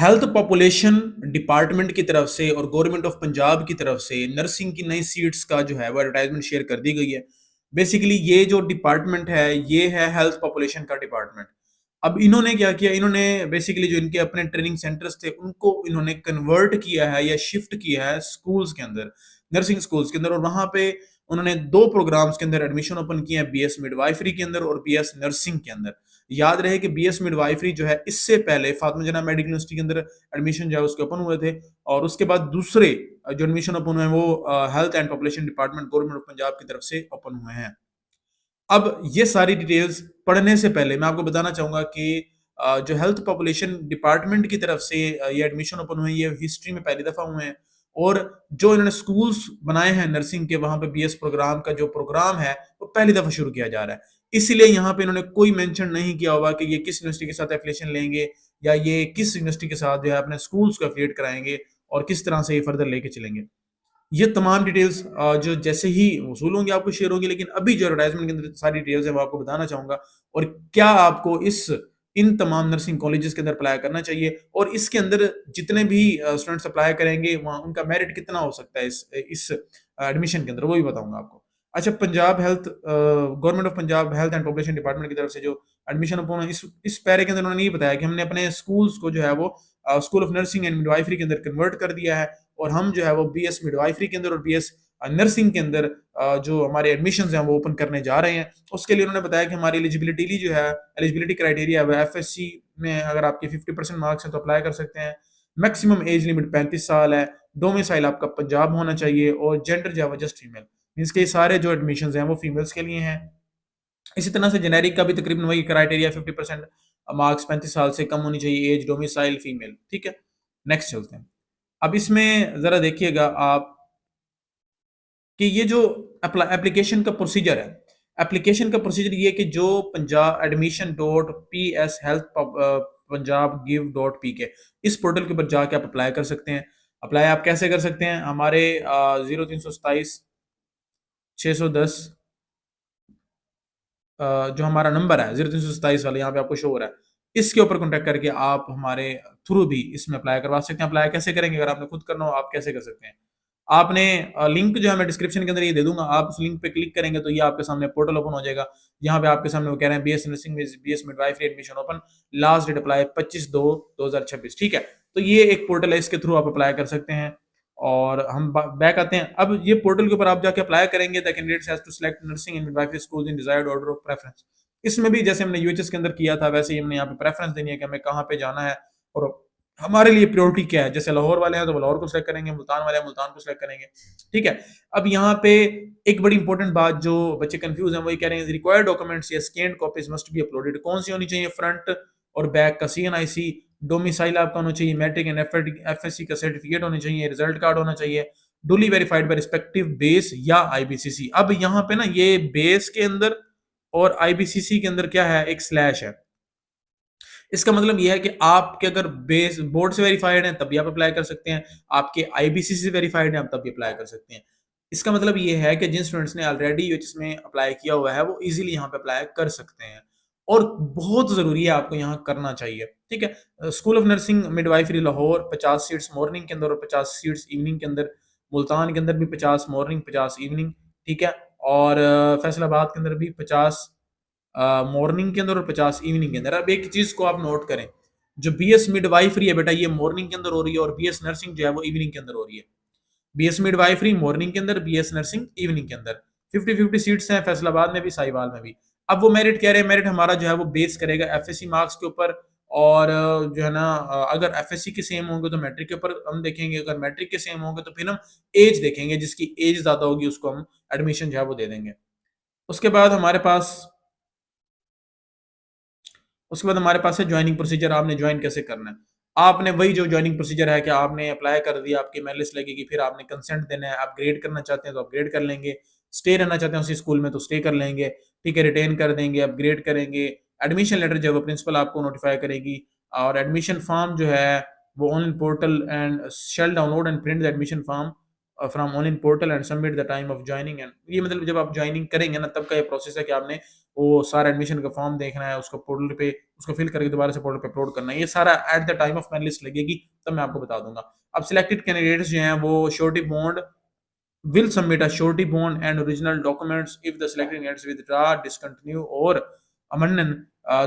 Health population department की तरफ से और गवर्नमेंट ऑफ पंजाब की तरफ से नर्सिंग की नई सीट्स का जो है वो एडवर्टाइजमेंट शेयर कर दी गई है। बेसिकली ये जो डिपार्टमेंट है ये है हेल्थ पॉपुलेशन का डिपार्टमेंट। अब इन्होंने क्या किया, इन्होंने बेसिकली जो इनके अपने ट्रेनिंग सेंटर्स थे उनको इन्होंने कन्वर्ट किया है या शिफ्ट किया है स्कूल्स के अंदर, नर्सिंग स्कूल्स के अंदर। और वहां पे उन्होंने दो प्रोग्राम्स के अंदर एडमिशन ओपन किए हैं, बीएस मिडवाइफरी के अंदर और बीएस नर्सिंग के अंदर। याद रहे कि बीएस मिडवाइफरी जो है इससे पहले फातिमा जना मेडिकल यूनिवर्सिटी के अंदर एडमिशन जो है उसके ओपन हुए थे, और उसके बाद दूसरे जो एडमिशन ओपन हुए हैं वो health and population department government of Punjab की तरफ से ओपन हुए हैं। अब ये सारी डिटेल्स पढ़ने से पहले मैं आपको बताना चाहूंगा कि जो हेल्थ पॉपुलेशन डिपार्टमेंट की तरफ से ये एडमिशन ओपन हुए, ये हिस्ट्री में पहली दफा हुए हैं। और जो इन्होंने स्कूल्स बनाए हैं नर्सिंग के, वहां पे बीएस प्रोग्राम का जो प्रोग्राम है वो पहली दफा शुरू किया जा रहा है। इसीलिए यहाँ पे इन्होंने कोई मेंशन नहीं किया होगा कि ये किस यूनिवर्सिटी के साथ एफिलिएशन लेंगे या ये किस यूनिवर्सिटी के साथ जो है अपने स्कूल्स को एफिलिएट कराएंगे और किस तरह से ये फर्दर लेके चलेंगे। ये तमाम डिटेल्स जो जैसे ही वसूल होंगी आपको शेयर होंगी, लेकिन अभी जो एडवर्टाइजमेंट के अंदर सारी डिटेल्स है वो आपको बताना चाहूंगा। और क्या आपको इस इन तमाम नर्सिंग कॉलेजेस के अंदर अप्लाई करना चाहिए और इसके अंदर जितने भी स्टूडेंट्स अप्लाई करेंगे वहाँ उनका मेरिट कितना हो सकता है इस एडमिशन के अंदर, वो भी बताऊंगा आपको। अच्छा, Punjab health government of Punjab health and population department की तरफ से जो एडमिशन ओपन इस पैरे के अंदर उन्होंने ये बताया कि हमने अपने स्कूल्स को जो है वो school of nursing and midwifery के अंदर कन्वर्ट कर दिया है, और हम जो है वो बीएस मिडवाइफरी के अंदर और बीएस नर्सिंग के अंदर जो हमारे एडमिशन हैं वो ओपन करने जा रहे हैं। उसके लिए उन्होंने बताया कि हमारी एलिजिबिलिटी जो है, एलिजिबिलिटी क्राइटेरिया है वो एफएससी में अगर आपके 50% मार्क्स हैं तो अप्लाई कर सकते हैं। मैक्सिमम एज लिमिट 35 साल है। डोमिसाइल आपका पंजाब होना चाहिए और जेंडर जो है वो जस्ट फीमेल। मीन्स के सारे जो एडमिशन हैं वो फीमेल्स के लिए हैं। इसी तरह से जेनेरिक का भी तकरीबन वही क्राइटेरिया 50% मार्क्स, 35 साल से कम होनी चाहिए एज, डोमिसाइल फीमेल। ठीक है, नेक्स्ट चलते हैं। अब इसमें जरा देखिएगा आप कि ये जो एप्लीकेशन का प्रोसीजर है, एप्लीकेशन का प्रोसीजर ये कि जो Punjab admission dot P S health Punjab give dot P के इस पोर्टल के ऊपर जाके आप अप्लाई कर सकते हैं। अप्लाई आप कैसे कर सकते हैं? हमारे 0327 610 जो हमारा नंबर है 0327 वाला यहाँ पे आपको शो हो रहा है, इसके ऊपर कॉन्टेक्ट करके आप हमारे थ्रू भी इसमें अप्लाई करवा सकते हैं। अप्लाई कैसे करेंगे? अगर आपने खुद करना हो आप कैसे कर सकते हैं? आपने लिंक जो है मैं डिस्क्रिप्शन के अंदर ये दे दूंगा, आप उस लिंक पे क्लिक करेंगे तो ये आपके सामने पोर्टल ओपन हो जाएगा। यहाँ पे आपके सामने वो कह रहे हैं बीएस नर्सिंग में BS midwifery admission open, last date apply 25/2/2026। ठीक है, तो ये एक पोर्टल है, इसके थ्रू आप अप्लाई कर सकते हैं। और हम बैक आते हैं। अब ये पोर्टल के ऊपर आप जाके अप्लाई करेंगे, the candidates has to select nursing and midwifery schools in desired order of preference. इसमें भी जैसे हमने यूएचएस के अंदर किया था वैसे ही हमने यहाँ पे प्रेफरेंस देनी है कि हमें कहाँ पे जाना है और हमारे लिए प्रायोरिटी क्या है। जैसे लाहौर वाले हैं तो लाहौर को सिलेक्ट करेंगे, मुल्तान वाले हैं मुल्तान को सिलेक्ट करेंगे। ठीक है, अब यहाँ पे एक बड़ी इंपॉर्टेंट बात जो बच्चे कंफ्यूज हैं वही कह रहे हैं, रिक्वायर्ड डॉक्यूमेंट्स या scan copies must be uploaded. कौन सी होनी चाहिए? फ्रंट और बैक का CNIC, डोमिसाइल आपका होना चाहिए, मैट्रिक एंड एफएससी का सर्टिफिकेट होना चाहिए, रिजल्ट कार्ड होना चाहिए, डुली वेरीफाइड बाय रिस्पेक्टिव बेस या आईबीसीसी। अब यहाँ पे ना ये बेस के अंदर और आईबीसीसी के अंदर क्या है, एक स्लैश है। इसका मतलब यह है कि आपके अगर बेस बोर्ड से वेरीफाइड है तब भी आप अप्लाई कर सकते हैं, आपके आईबीसीसी से वेरीफाइड है आप तब भी अप्लाई कर सकते हैं। इसका मतलब ये है कि जिन स्टूडेंट्स ने ऑलरेडी यूएचएस में अप्लाई किया हुआ है वो इजीली यहाँ पे अप्लाई कर सकते हैं। और बहुत जरूरी है आपको यहाँ करना चाहिए। ठीक है, school of nursing midwifery Lahore 50 seats morning के अंदर और 50 सीट्स इवनिंग के अंदर। मुल्तान के अंदर भी 50 मॉर्निंग 50 इवनिंग। ठीक है, और फैसलाबाद के अंदर भी 50 मॉर्निंग के अंदर और 50 इवनिंग के अंदर। अब एक चीज को आप नोट करें, जो बीएस मिडवाइफरी है बेटा ये मॉर्निंग के अंदर हो रही है और बीएस नर्सिंग जो है वो इवनिंग के अंदर हो रही है। बीएस मिडवाइफरी मॉर्निंग के अंदर, बीएस नर्सिंग इवनिंग के अंदर। 50-50 सीट्स हैं फैसलाबाद में भी, साहिवाल में भी। अब वो मेरिट कह रहे हैं, मेरिट हमारा जो है वो बेस करेगा एफएससी मार्क्स के ऊपर। और जो है ना अगर एफएससी के सेम होंगे तो मैट्रिक के ऊपर हम देखेंगे, अगर मैट्रिक के सेम होंगे तो फिर हम एज देखेंगे, जिसकी एज ज्यादा होगी उसको हम एडमिशन जो है वो दे देंगे। उसके बाद हमारे पास उसके बाद हमारे पास है ज्वाइनिंग प्रोसीजर। आपने ज्वाइन कैसे करना है? आपने वही जो ज्वाइनिंग प्रोसीजर है कि आपने अप्लाई कर दिया, आपकी मेल लिस्ट लगेगी, फिर आपने कंसेंट देना है। अपग्रेड करना चाहते हैं तो अपग्रेड कर लेंगे, स्टे रहना चाहते हैं उसी स्कूल में तो स्टे कर लेंगे। ठीक है, रिटेन कर देंगे, अपग्रेड करेंगे। एडमिशन लेटर जो है वो प्रिंसिपल आपको नोटिफाई करेगी। और एडमिशन फॉर्म जो है वो online portal and shall download and print the admission form from online portal and submit the time of joining. And ये मतलब जब आप ज्वाइनिंग करेंगे ना तब का ये प्रोसेस है कि आपने वो सारा एडमिशन का फॉर्म देखना है, उसको पोर्टल पे उसको फिल करके दोबारा से पोर्टल पे अपलोड करना है। ये सारा at the time of merit list लगेगी, तब मैं आपको बता दूंगा। अब सिलेक्टेड कैंडिडेट्स जो हैं वो surety bond will submit a surety bond and original documents if the selected candidates withdraw, discontinue, or abandon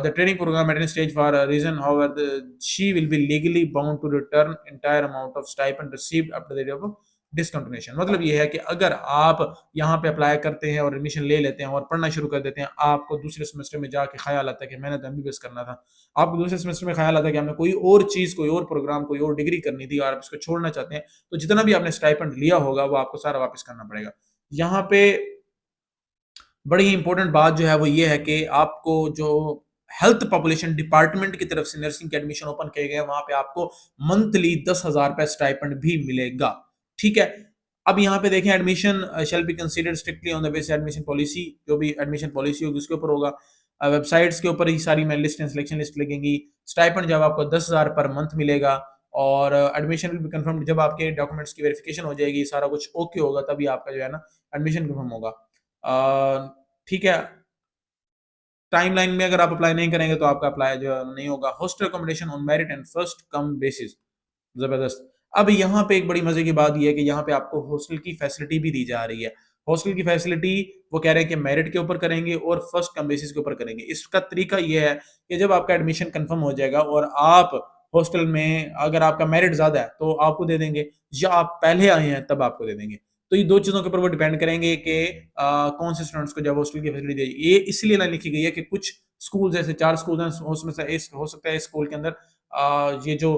the training program at any stage for a reason. However, she will be legally bound to return entire amount of stipend received up to the date of डिसकंटिन्यूशन। मतलब ये है कि अगर आप यहाँ पे apply करते हैं और एडमिशन ले लेते हैं और पढ़ना शुरू कर देते हैं, आपको दूसरे सेमेस्टर में जाके ख्याल आता है कि मैंने तो एमबीबीएस करना था, आपको दूसरे सेमेस्टर में ख्याल आता है कि हमने कोई और चीज़, कोई और प्रोग्राम, कोई और डिग्री करनी थी और आप इसको छोड़ना चाहते हैं, तो जितना भी आपने स्टाइपेंड लिया होगा वो आपको सारा वापस करना पड़ेगा। यहाँ पे बड़ी ही इंपॉर्टेंट बात जो है वो ये है कि आपको जो हेल्थ पॉपुलेशन डिपार्टमेंट की तरफ से नर्सिंग के एडमिशन ओपन किए गए, वहां पे आपको मंथली 10,000 रुपए स्टाइपेंड भी मिलेगा। ठीक है। अब यहाँ पे देखें, admission shall be considered strictly on the basis admission policy. जो भी एडमिशन पॉलिसी होगी उसके ऊपर होगा। वेबसाइट्स के ऊपर ही सारी merit list and selection list लगेंगी। स्टाइपेंड जब आपको 10,000 पर मंथ मिलेगा और एडमिशन विल बी कंफर्म जब आपके डॉक्यूमेंट्स की वेरिफिकेशन हो जाएगी, सारा कुछ ओके होगा, तभी आपका जो है ना एडमिशन कंफर्म होगा। ठीक है। टाइमलाइन में अगर आप अप्लाई नहीं करेंगे तो आपका अप्लाई जो नहीं होगा। Hostel accommodation on merit and first come basis. जबरदस्त। अब यहाँ पे एक बड़ी मजे की बात यह है कि यहाँ पे आपको हॉस्टल की फैसिलिटी भी दी जा रही है। हॉस्टल की फैसिलिटी वो कह रहे हैं कि मेरिट के ऊपर करेंगे और फर्स्ट कम बेसिस के ऊपर करेंगे। इसका तरीका यह है कि जब आपका एडमिशन कंफर्म हो जाएगा और आप हॉस्टल में, अगर आपका मेरिट ज्यादा है तो आपको दे देंगे, या आप पहले आए हैं तब आपको दे देंगे। तो ये दो चीजों के ऊपर वो डिपेंड करेंगे कि कौन से स्टूडेंट्स को जब हॉस्टल की फैसिलिटी दी। ये इसलिए लाइन लिखी गई है कि कुछ स्कूल, जैसे 4 स्कूल हैं, उसमें से हो सकता है इस स्कूल के अंदर ये जो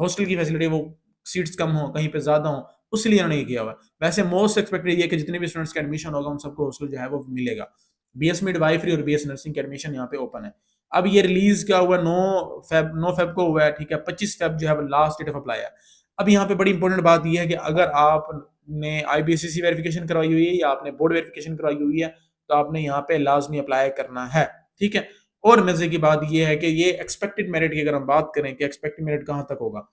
हॉस्टल की फैसिलिटी वो सीट्स कम हो, कहीं पे ज्यादा हो, उसलिए इन्होंने ये किया हुआ है। वैसे मोस्ट एक्सपेक्टेड ये है कि जितने भी स्टूडेंट्स का एडमिशन होगा उन सबको हॉस्टल जो है वो मिलेगा। बीएस मिडवाइफरी और बीएस नर्सिंग के एडमिशन यहाँ पे ओपन है। अब ये रिलीज क्या हुआ, 9 फेब को हुआ है। ठीक है। 25 फेब जो है वो लास्ट डेट ऑफ अप्लाई है। अब यहाँ पे बड़ी इंपॉर्टेंट बात यह है कि अगर आपने आईबीएससी वेरिफिकेशन करवाई हुई है या आपने बोर्ड वेरिफिकेशन करवाई हुई है तो आपने यहाँ पे लाजमी अप्लाई करना है। ठीक है। और मजे की बात यह है कि ये एक्सपेक्टेड मेरिट की अगर हम बात करें कि एक्सपेक्टेड मेरिट कहां तक होगा,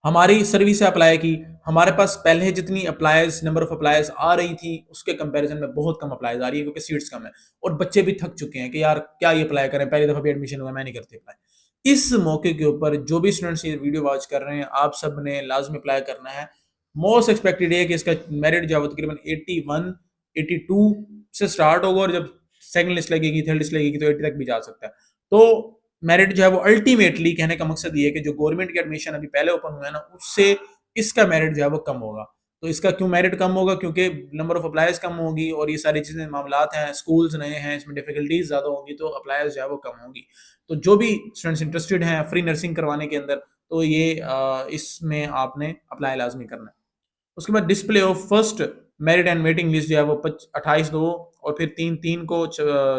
हमारी सर्विस से अप्लाई की, हमारे पास पहले जितनी अप्लाईज, नंबर ऑफ अप्लाईज आ रही थी उसके कंपैरिजन में बहुत कम अप्लाईज आ रही है, क्योंकि सीट्स कम है और बच्चे भी थक चुके हैं कि यार क्या ये अप्लाई करें, पहली दफा भी एडमिशन हुआ, मैं नहीं करती अप्लाई। इस मौके के ऊपर जो भी स्टूडेंट्स ये वीडियो वॉच कर रहे हैं, आप सब ने लाजमी अप्लाई करना है। मोस्ट एक्सपेक्टेड है कि इसका मेरिट जो है तकरीबन 81, 82 से स्टार्ट होगा और जब सेकंड लिस्ट लगेगी, थर्ड लिस्ट लगेगी तो 80 तक भी जा सकता है। तो मेरिट जो है वो अल्टीमेटली, कहने का मकसद ये है कि जो गवर्नमेंट के एडमिशन अभी पहले ओपन हुआ है ना, उससे इसका मेरिट जो है वो कम होगा। तो इसका क्यों मेरिट कम होगा? क्योंकि नंबर ऑफ अप्लाईज कम होगी और ये सारी चीजें, मामलात हैं, स्कूल्स नए हैं, इसमें डिफिकल्टीज ज्यादा होंगी, तो अप्लाईज जो है वो कम होगी। तो जो भी स्टूडेंट्स इंटरेस्टेड हैं फ्री नर्सिंग करवाने के अंदर, तो ये इसमें आपने अप्लाई लाजमी करना है। उसके बाद display of first merit and waiting list जो है वो 28/2 और फिर 3/3 को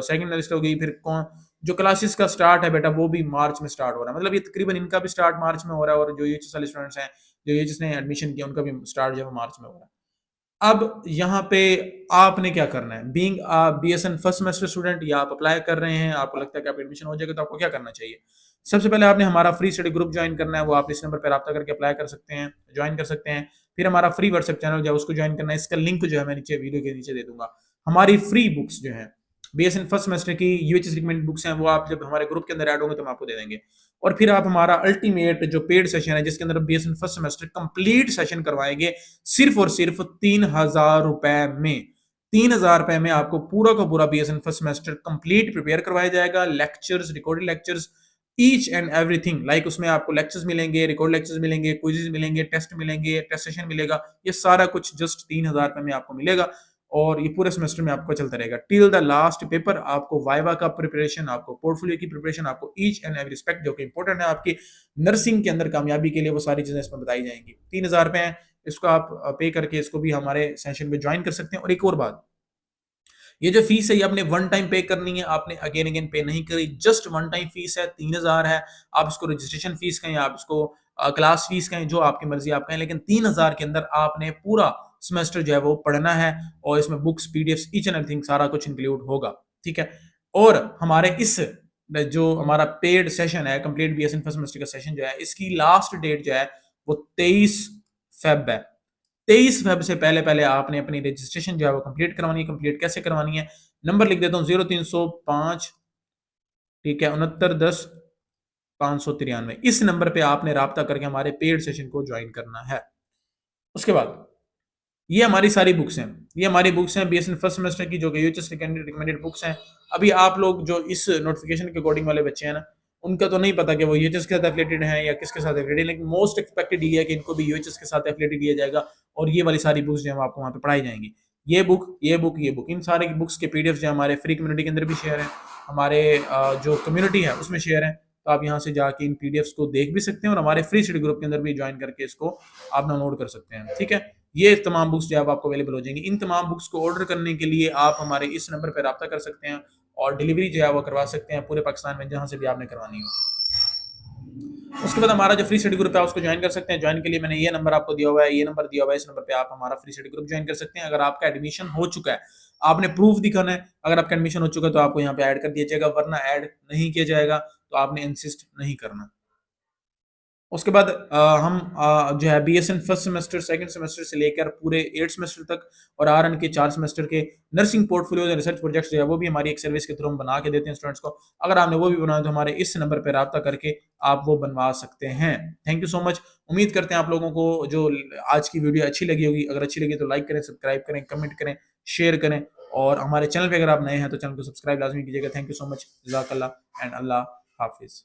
सेकंड लिस्ट होगी। फिर कौन जो क्लासेस का स्टार्ट है बेटा वो भी मार्च में स्टार्ट हो रहा है। मतलब ये तकरीबन इनका भी स्टार्ट मार्च में हो रहा है और जो यूएचएस वाले स्टूडेंट्स हैं, जो यूएचएस ने एडमिशन किया, उनका भी स्टार्ट जो है मार्च में हो रहा है। अब यहाँ पे आपने क्या करना है? Being BSN first semester student, या आप अप्लाई कर रहे हैं, आपको लगता है कि आप एडमिशन हो जाएगा, तो आपको क्या करना चाहिए? सबसे पहले आपने हमारा फ्री स्टडी ग्रुप ज्वाइन करना है। वो आप इस नंबर पर रब्ता करके अप्लाई कर सकते हैं, ज्वाइन कर सकते हैं। फिर हमारा फ्री व्हाट्सएप चैनल जो है उसको ज्वाइन करना है। इसका लिंक जो है मैं नीचे वीडियो के नीचे दे दूंगा। हमारी फ्री बुक्स जो है बीएसएन फर्स्ट सेमेस्टर की यूएचएस रिकमेंडेड बुक्स हैं, वो आप जब हमारे ग्रुप के अंदर ऐड होंगे तो हम आपको दे देंगे। और फिर आप हमारा अल्टीमेट जो पेड सेशन है, जिसके अंदर BSN first semester complete session करवाएंगे, सिर्फ और सिर्फ 3,000 रुपए में। 3,000 रुपए में आपको पूरा का पूरा BSN first semester complete prepare करवाया जाएगा। Lectures, recorded lectures, each and everything. Like उसमें आपको लेक्चर्स मिलेंगे, रिकॉर्ड लेक्चर्स मिलेंगे, क्विज़ेस मिलेंगे, टेस्ट मिलेंगे, टेस्ट सेशन मिलेगा। ये सारा कुछ जस्ट 3,000 रुपए में आपको मिलेगा और ये पूरे सेमेस्टर में आपको चलता रहेगा टिल द लास्ट पेपर। आपको वाइवा का प्रिपरेशन, आपको पोर्टफोलियो की प्रिपरेशन, आपको ईच एंड एवरी रिस्पेक्ट जो कि इंपॉर्टेंट है आपकी नर्सिंग के अंदर कामयाबी के लिए, वो सारी चीजें इसमें बताई जाएंगी। 3,000 रुपए है, इसको आप पे करके इसको भी हमारे सेशन में ज्वाइन कर सकते हैं। और एक और बात, ये जो फीस है ये आपने वन टाइम पे करनी है, आपने अगेन अगेन पे नहीं करी। जस्ट वन टाइम फीस है, 3,000 है। आप इसको रजिस्ट्रेशन फीस कहें, आप इसको क्लास फीस कहें, जो आपकी मर्जी आप कहें, लेकिन 3,000 के अंदर आपने पूरा सेमेस्टर जो है वो पढ़ना है और इसमें books, PDF, each and everything सारा कुछ इंक्लूड होगा। ठीक है। और हमारे इस जो हमारा पेड सेशन है, कंप्लीट बीएसएन फर्स्ट सेमेस्टर का सेशन जो है, इसकी लास्ट डेट जो है वो 23 फेब है। 23 फेब से पहले पहले आपने अपनी रजिस्ट्रेशन जो है वो कंप्लीट करवानी है। कंप्लीट कैसे करवानी है? नंबर लिख देता हूँ 0305, ठीक है, 6910 593। इस नंबर पे आपने राब्ता करके हमारे पेड सेशन को ज्वाइन करना है। उसके बाद ये हमारी सारी बुक्स हैं, ये हमारी बुक्स हैं बीएसएन फर्स्ट सेमेस्टर की, जो कि यूएचएस रिकमेंडेड बुक्स हैं। अभी आप लोग जो इस नोटिफिकेशन के अकॉर्डिंग वाले बच्चे हैं ना, उनका तो नहीं पता कि वो यूएचएस के साथ एफिलिएटेड हैं या किसके साथ एफिलिएटेड, लेकिन मोस्ट एक्सपेक्टेड ये है कि इनको भी यूएचएस के साथ एफिलिएटेड दिया जाएगा और ये वाली सारी बुक्स जो है आपको वहाँ पे पढ़ाई जाएंगी। ये बुक, ये बुक, ये बुक, इन सारे बुक्स के पीडीएफ जो हमारे फ्री कम्युनिटी के अंदर भी शेयर है, हमारे जो कम्युनिटी है उसमें शेयर है। तो आप यहाँ से जाके इन पीडीएफ्स को देख भी सकते हैं और हमारे फ्री स्टडी ग्रुप के अंदर भी ज्वाइन करके इसको आप डाउनलोड कर सकते हैं, ठीक है। ये तमाम बुक्स जो है आपको अवेलेबल हो जाएंगी। इन तमाम बुक्स को ऑर्डर करने के लिए आप हमारे इस नंबर पर रब्ता कर सकते हैं और डिलीवरी जो है वो करवा सकते हैं पूरे पाकिस्तान में जहां से भी आपने करवानी हो। उसके बाद हमारा जो फ्री स्टडी ग्रुप है उसको ज्वाइन कर सकते हैं। ज्वाइन के लिए मैंने ये नंबर आपको दिया हुआ है, ये नंबर दिया हुआ है, इस नंबर पे आप हमारा फ्री स्टडी ग्रुप ज्वाइन कर सकते हैं। अगर आपका एडमिशन हो चुका है, आपने प्रूफ दिखाना है, अगर आपका एडमिशन हो चुका है तो आपको यहाँ पे ऐड कर दिया जाएगा, वरना ऐड नहीं किया जाएगा, तो आपने इंसिस्ट नहीं करना। उसके बाद हम जो है BSN first semester, second semester से लेकर पूरे 8 सेमेस्टर तक और आरएन के 4 सेमेस्टर के नर्सिंग पोर्टफोलियो और रिसर्च प्रोजेक्ट्स जो है वो भी हमारी एक सर्विस के थ्रू हम बना के देते हैं स्टूडेंट्स को। अगर आपने वो भी बनाया तो हमारे इस नंबर पर राब्ता करके आप वो बनवा सकते हैं। Thank you so much. उम्मीद करते हैं आप लोगों को जो आज की वीडियो अच्छी लगी होगी। अगर अच्छी लगी तो लाइक करें, सब्सक्राइब करें, कमेंट करें, शेयर करें और हमारे चैनल पे अगर आप नए हैं तो चैनल को सब्सक्राइब लाजमी कीजिएगा। Thank you so much. जज़ाकल्लाह एंड अल्लाह हाफिज़।